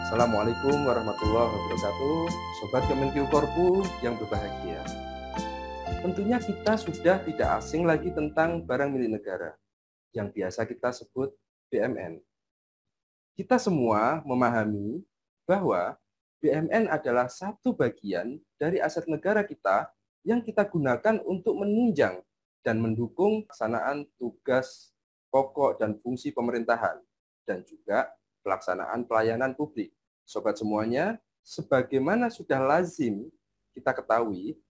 Assalamualaikum warahmatullahi wabarakatuh, Sobat Kemenkyu Korpu yang berbahagia. Tentunya kita sudah tidak asing lagi tentang barang milik negara, yang biasa kita sebut BMN. Kita semua memahami bahwa BMN adalah satu bagian dari aset negara kita yang kita gunakan untuk menunjang dan mendukung pelaksanaan tugas pokok dan fungsi pemerintahan, dan juga pelaksanaan pelayanan publik. Sobat semuanya, sebagaimana sudah lazim kita ketahui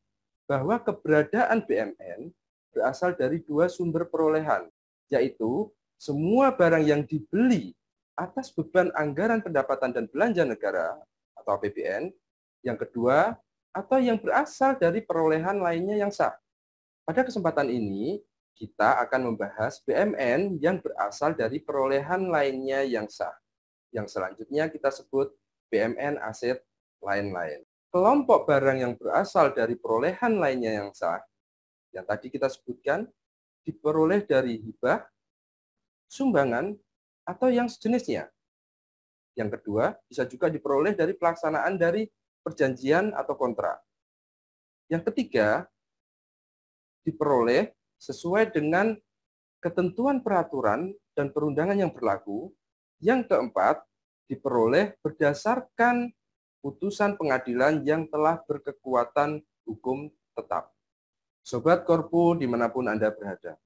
bahwa keberadaan BMN berasal dari dua sumber perolehan, yaitu semua barang yang dibeli atas beban anggaran pendapatan dan belanja negara atau APBN, yang kedua, atau yang berasal dari perolehan lainnya yang sah. Pada kesempatan ini, kita akan membahas BMN yang berasal dari perolehan lainnya yang sah. Yang selanjutnya kita sebut BMN aset lain-lain. Kelompok barang yang berasal dari perolehan lainnya yang sah, yang tadi kita sebutkan, diperoleh dari hibah, sumbangan, atau yang sejenisnya. Yang kedua, bisa juga diperoleh dari pelaksanaan dari perjanjian atau kontrak. Yang ketiga, diperoleh sesuai dengan ketentuan peraturan dan perundangan yang berlaku. Yang keempat, diperoleh berdasarkan putusan pengadilan yang telah berkekuatan hukum tetap. Sobat Korpu dimanapun Anda berada.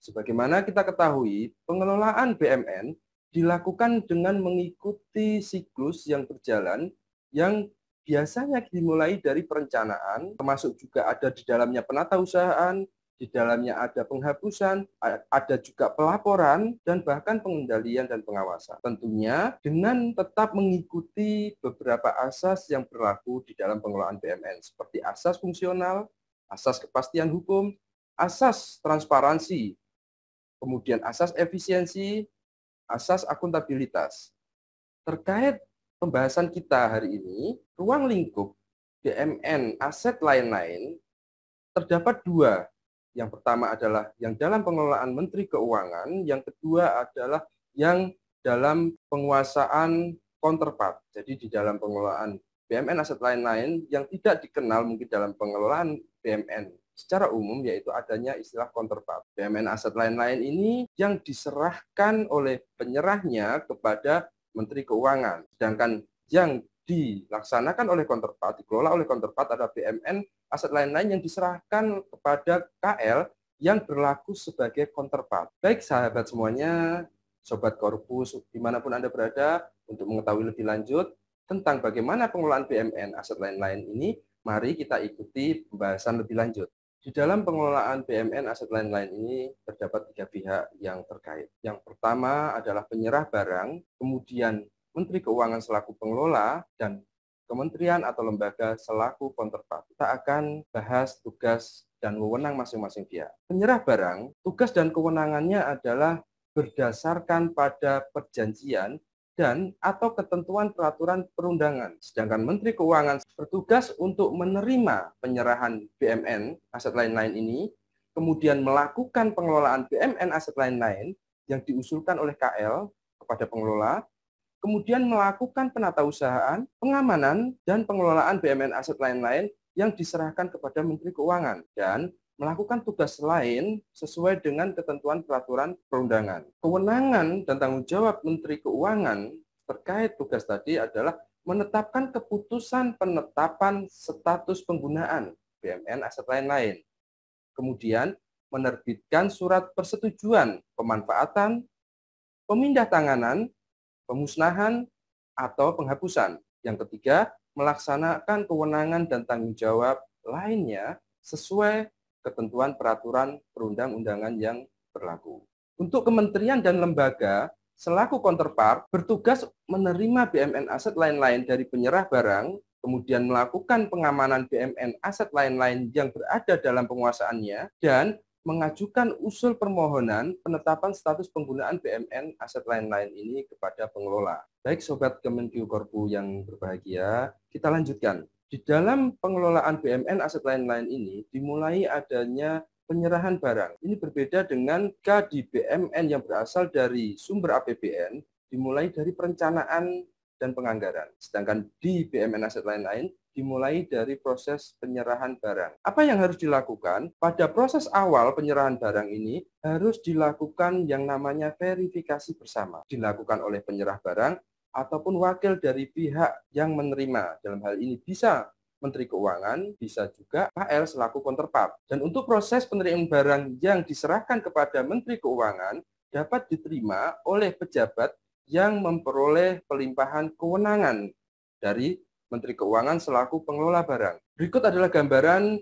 Sebagaimana kita ketahui, pengelolaan BMN dilakukan dengan mengikuti siklus yang berjalan yang biasanya dimulai dari perencanaan, termasuk juga ada di dalamnya penatausahaan, di dalamnya ada penghapusan, ada juga pelaporan, dan bahkan pengendalian dan pengawasan. Tentunya dengan tetap mengikuti beberapa asas yang berlaku di dalam pengelolaan BMN, seperti asas fungsional, asas kepastian hukum, asas transparansi, kemudian asas efisiensi, asas akuntabilitas. Terkait pembahasan kita hari ini, ruang lingkup BMN aset lain-lain terdapat dua. Yang pertama adalah yang dalam pengelolaan Menteri Keuangan, yang kedua adalah yang dalam penguasaan counterpart. Jadi di dalam pengelolaan BMN aset lain-lain yang tidak dikenal mungkin dalam pengelolaan BMN secara umum, yaitu adanya istilah counterpart. BMN aset lain-lain ini yang diserahkan oleh penyerahnya kepada Menteri Keuangan, sedangkan yang dilaksanakan oleh counterpart, dikelola oleh counterpart ada BMN aset lain-lain yang diserahkan kepada KL yang berlaku sebagai counterpart. Baik sahabat semuanya, Sobat Korpus, dimanapun Anda berada, untuk mengetahui lebih lanjut tentang bagaimana pengelolaan BMN aset lain-lain ini, mari kita ikuti pembahasan lebih lanjut. Di dalam pengelolaan BMN aset lain-lain ini terdapat tiga pihak yang terkait. Yang pertama adalah penyerah barang, kemudian Menteri Keuangan selaku pengelola, dan kementerian atau lembaga selaku counterpart. Kita akan bahas tugas dan wewenang masing-masing pihak. Penyerah barang, tugas dan kewenangannya adalah berdasarkan pada perjanjian dan atau ketentuan peraturan perundangan. Sedangkan Menteri Keuangan bertugas untuk menerima penyerahan BMN aset lain-lain ini, kemudian melakukan pengelolaan BMN aset lain-lain yang diusulkan oleh KL kepada pengelola, kemudian melakukan penatausahaan, pengamanan, dan pengelolaan BMN aset lain-lain yang diserahkan kepada Menteri Keuangan, dan melakukan tugas lain sesuai dengan ketentuan peraturan perundangan. Kewenangan dan tanggung jawab Menteri Keuangan terkait tugas tadi adalah menetapkan keputusan penetapan status penggunaan BMN aset lain-lain, kemudian menerbitkan surat persetujuan pemanfaatan, pemindahtanganan, pemusnahan, atau penghapusan. Yang ketiga, melaksanakan kewenangan dan tanggung jawab lainnya sesuai ketentuan peraturan perundang-undangan yang berlaku. Untuk kementerian dan lembaga, selaku counterpart, bertugas menerima BMN aset lain-lain dari penyerah barang, kemudian melakukan pengamanan BMN aset lain-lain yang berada dalam penguasaannya, dan mengajukan usul permohonan penetapan status penggunaan BMN aset lain-lain ini kepada pengelola. Baik Sobat Kemenkyu Korpu yang berbahagia, kita lanjutkan. Di dalam pengelolaan BMN aset lain-lain ini dimulai adanya penyerahan barang. Ini berbeda dengan di BMN yang berasal dari sumber APBN, dimulai dari perencanaan dan penganggaran. Sedangkan di BMN aset lain-lain dimulai dari proses penyerahan barang. Apa yang harus dilakukan? Pada proses awal penyerahan barang ini harus dilakukan yang namanya verifikasi bersama. Dilakukan oleh penyerah barang ataupun wakil dari pihak yang menerima. Dalam hal ini bisa Menteri Keuangan, bisa juga KL selaku counterpart. Dan untuk proses penerimaan barang yang diserahkan kepada Menteri Keuangan dapat diterima oleh pejabat yang memperoleh pelimpahan kewenangan dari Menteri Keuangan selaku pengelola barang. Berikut adalah gambaran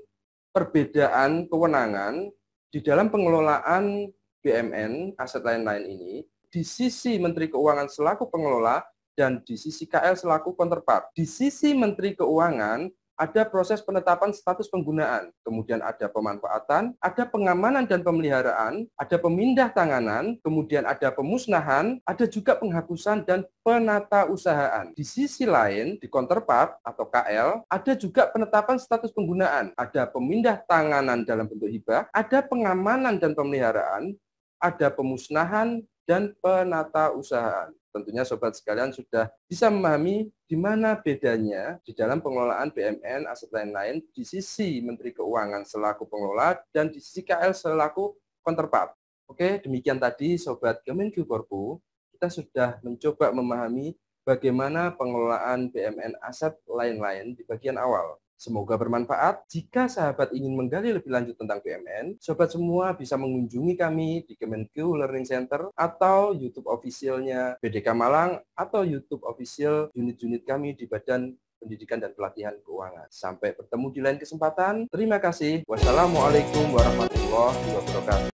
perbedaan kewenangan di dalam pengelolaan BMN aset lain-lain ini di sisi Menteri Keuangan selaku pengelola dan di sisi KL selaku counterpart. Di sisi Menteri Keuangan ada proses penetapan status penggunaan, kemudian ada pemanfaatan, ada pengamanan dan pemeliharaan, ada pemindah tanganan, kemudian ada pemusnahan, ada juga penghapusan dan penata usahaan. Di sisi lain, di counterpart atau KL, ada juga penetapan status penggunaan, ada pemindah tanganan dalam bentuk hibah, ada pengamanan dan pemeliharaan, ada pemusnahan dan penata usahaan. Tentunya sobat sekalian sudah bisa memahami di mana bedanya di dalam pengelolaan BMN aset lain-lain di sisi Menteri Keuangan selaku pengelola dan di sisi KL selaku counterpart. Oke, demikian tadi sobat Kemenq.Korpo, kita sudah mencoba memahami bagaimana pengelolaan BMN aset lain-lain di bagian awal. Semoga bermanfaat. Jika sahabat ingin menggali lebih lanjut tentang BMN, sobat semua bisa mengunjungi kami di Kemenq Learning Center atau YouTube official-nya BDK Malang atau YouTube official unit-unit kami di Badan Pendidikan dan Pelatihan Keuangan. Sampai bertemu di lain kesempatan. Terima kasih. Wassalamualaikum warahmatullahi wabarakatuh.